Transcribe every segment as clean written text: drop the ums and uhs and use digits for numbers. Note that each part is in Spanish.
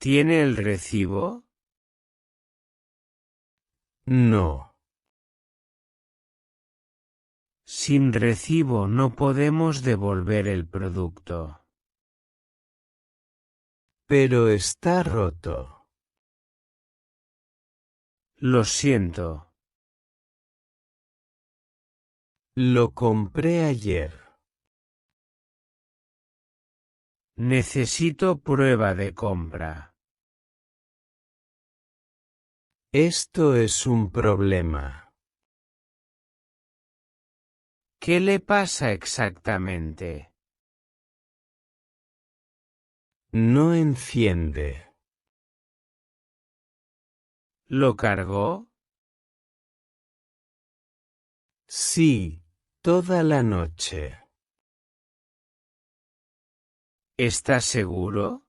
¿Tiene el recibo? No. Sin recibo no podemos devolver el producto. Pero está roto. Lo siento. Lo compré ayer. Necesito prueba de compra. Esto es un problema. ¿Qué le pasa exactamente? No enciende. ¿Lo cargó? Sí, toda la noche. ¿Está seguro?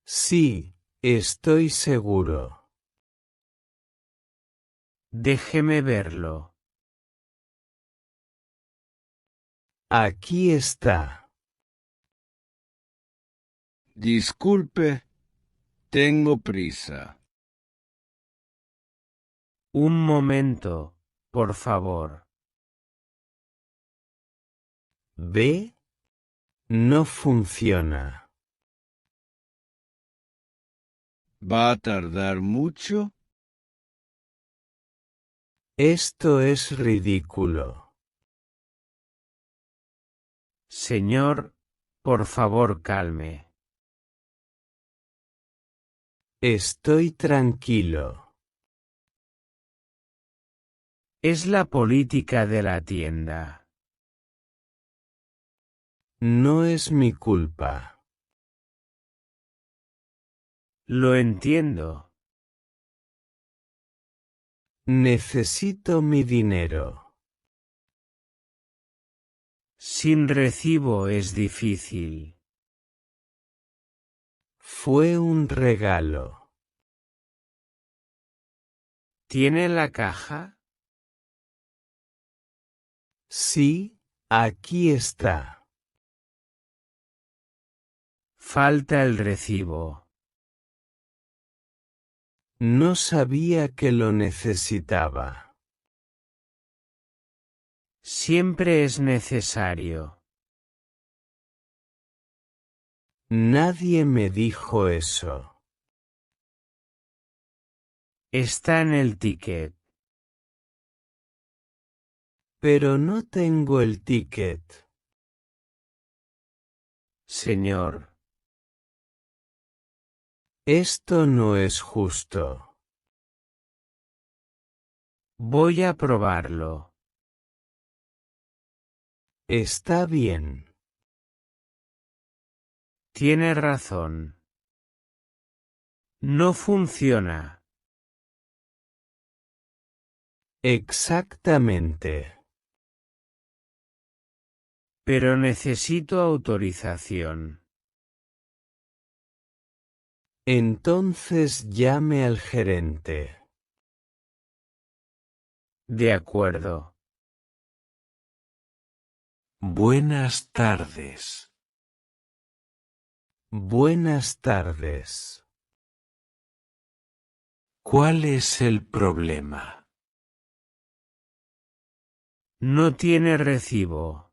Sí, estoy seguro. Déjeme verlo. Aquí está. Disculpe, tengo prisa. Un momento, por favor. ¿Ve? No funciona. ¿Va a tardar mucho? Esto es ridículo. Señor, por favor calme. Estoy tranquilo. Es la política de la tienda. No es mi culpa. Lo entiendo. Necesito mi dinero. Sin recibo es difícil. Fue un regalo. ¿Tiene la caja? Sí, aquí está. Falta el recibo. No sabía que lo necesitaba. Siempre es necesario. Nadie me dijo eso. Está en el ticket. Pero no tengo el ticket. Señor. Esto no es justo. Voy a probarlo. Está bien. Tiene razón. No funciona. Exactamente. Pero necesito autorización. Entonces llame al gerente. De acuerdo. Buenas tardes. Buenas tardes. ¿Cuál es el problema? No tiene recibo.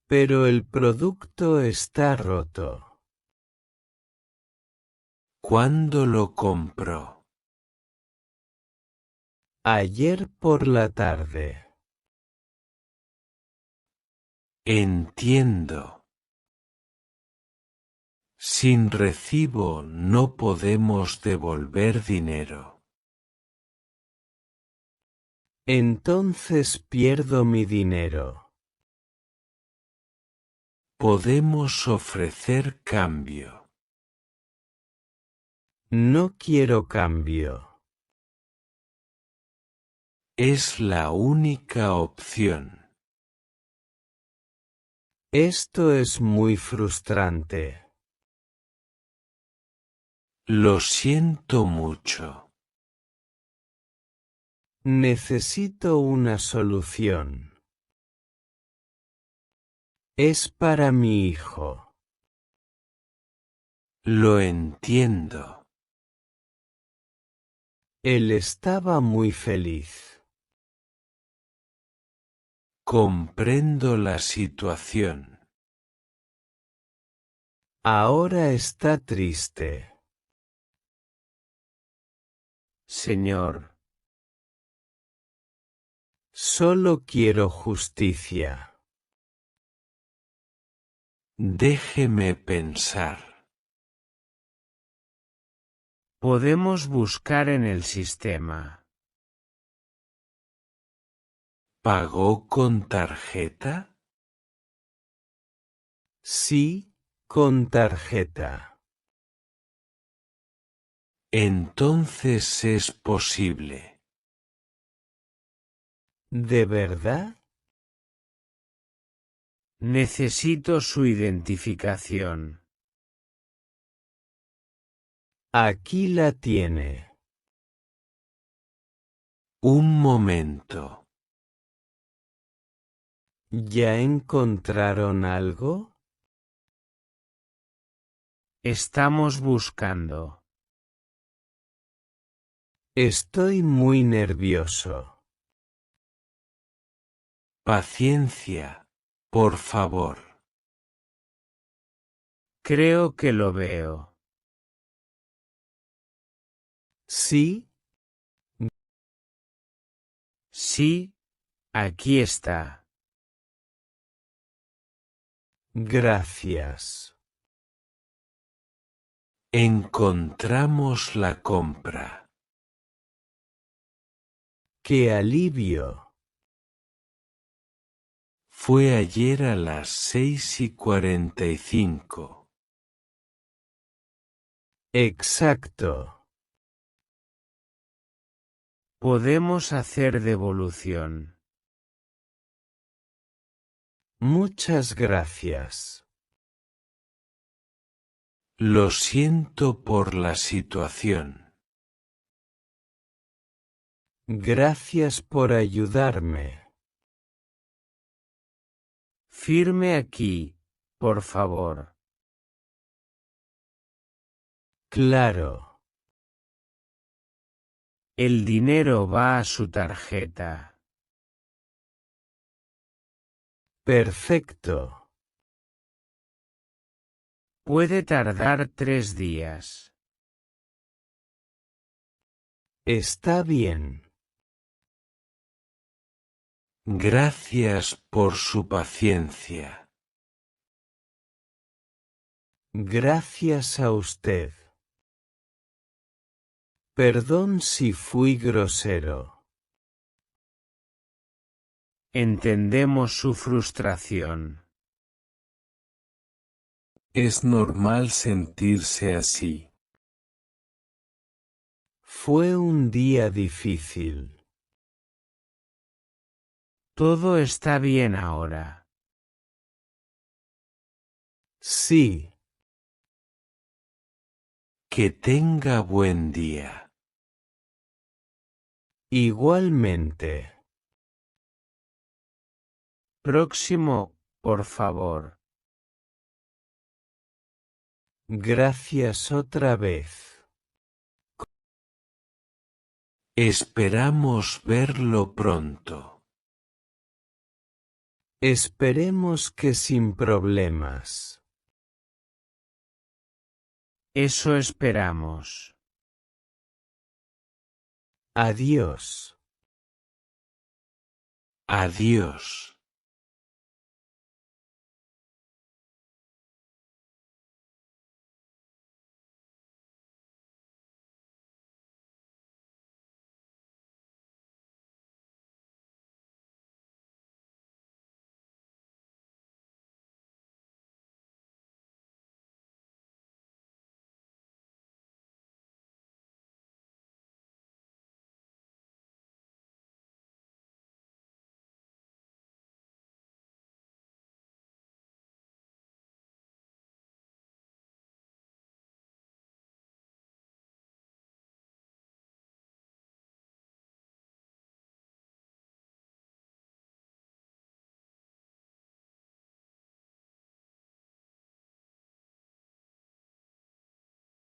Pero el producto está roto. ¿Cuándo lo compró? Ayer por la tarde. Entiendo. Sin recibo no podemos devolver dinero. Entonces pierdo mi dinero. Podemos ofrecer cambio. No quiero cambio. Es la única opción. Esto es muy frustrante. Lo siento mucho. Necesito una solución. Es para mi hijo. Lo entiendo. Él estaba muy feliz. Comprendo la situación. Ahora está triste. Señor, Solo quiero justicia. Déjeme pensar. podemos buscar en el sistema. ¿Pagó con tarjeta? Sí, con tarjeta. Entonces es posible. ¿De verdad? Necesito su identificación. Aquí la tiene. Un momento. ¿Ya encontraron algo? Estamos buscando. Estoy muy nervioso. Paciencia, por favor. Creo que lo veo. ¿Sí? Sí, aquí está. Gracias. Encontramos la compra. ¡Qué alivio! Fue ayer a las 6:45. Exacto. Podemos hacer devolución. Muchas gracias. Lo siento por la situación. Gracias por ayudarme. Firme aquí, por favor. Claro. El dinero va a su tarjeta. Perfecto. Puede tardar 3 días. Está bien. Gracias por su paciencia. Gracias a usted. Perdón si fui grosero. Entendemos su frustración. Es normal sentirse así. Fue un día difícil. Todo está bien ahora. Sí. Que tenga buen día. Igualmente. Próximo, por favor. Gracias otra vez. Esperamos verlo pronto. Esperemos que sin problemas. Eso esperamos. Adiós. Adiós.